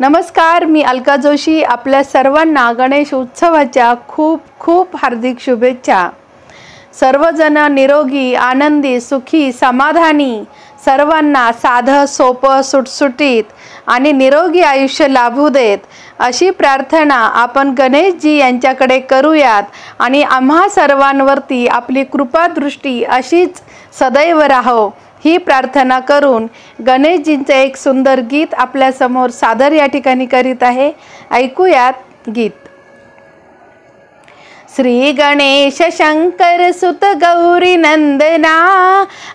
नमस्कार, मी अलका जोशी. आपल्या सर्वांना गणेश उत्सवाच्या खूप खूप हार्दिक शुभेच्छा. सर्वजण निरोगी, आनंदी, सुखी, समाधानी, सर्वांना साधं सोपं, सुटसुटीत आणि निरोगी आयुष्य लाभू देत अशी प्रार्थना आपण गणेशजी यांच्याकडे करूयात आणि आम्हा सर्वांवरती आपली कृपादृष्टी अशीच सदैव राहो ही प्रार्थना करून गणेशजींचे एक सुंदर गीत आपल्या समोर सादर या ठिकाणी करीत आहे. ऐकूयात गीत. श्री गणेश शंकर सुत गौरी नंदना,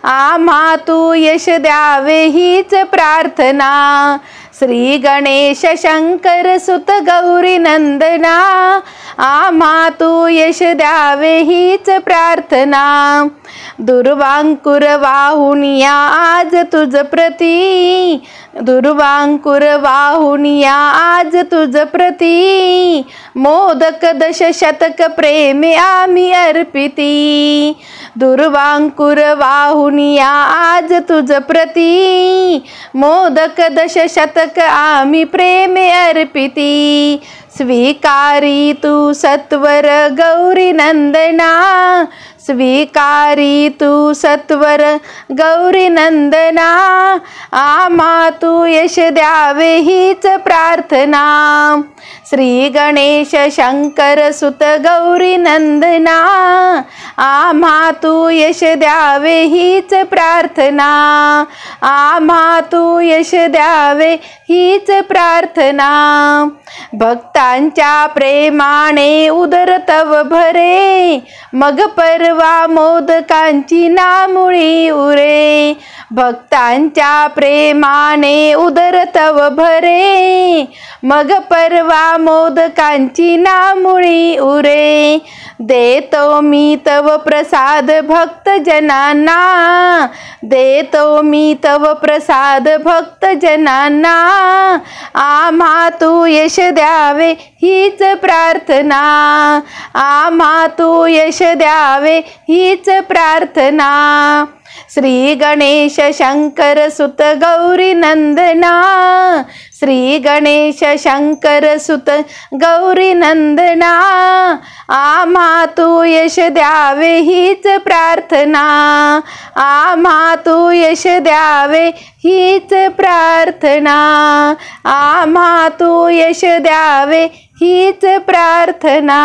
आम्हा तू यश द्यावे हीच प्रार्थना. श्री गणेश शंकर सुत गौरी नंदना, आम्हा तू यश द्यावे हीच प्रार्थना. दुर्वांकुर वाहुनिया आज तुझ प्रती, दुर्वांकुर वाहुनिया आज तुझ प्रती. मोदक दश शतक प्रेमे आम्ही अर्पिती. दुर्वांकुर वाहुनिया आज तुझ प्रती, मोदक दश शतक आम्ही प्रेमे अर्पिती. स्वीकारी तू सत्वर गौरी नंदना, स्वीकारी तू सत्वर गौरी नंदना. आम्हा तू यश द्यावे हीच प्रार्थना. श्री गणेश शंकर सुत गौरी नंदना, आम्हा तू यश द्यावे हीच प्रार्थना. आम्हा तू यश द्यावे हीच प्रार्थना. भक्तांच्या प्रेमाने उदर तव भरे, मग परवा मोदकांची नामुळी उरे. भक्तांच्या प्रेमाने उदर तव भरे, मग परवा मोदकांची नामुळी उरे. देतो मी तव प्रसाद भक्त जनांना, देतो मी तव प्रसाद भक्त जनांना. आम्हा तू यश द्यावे हीच प्रार्थना. आम्हा तू यश द्यावे हीच प्रार्थना. श्री गणेश शंकर सुत गौरी नंदना, श्री गणेश शंकर सुत गौरी नंदना. आम्हा तू यश द्यावे हीच प्रार्थना. आम्हा तू यश द्यावे हीच प्रार्थना. आम्हा तू यश द्यावे हीच प्रार्थना.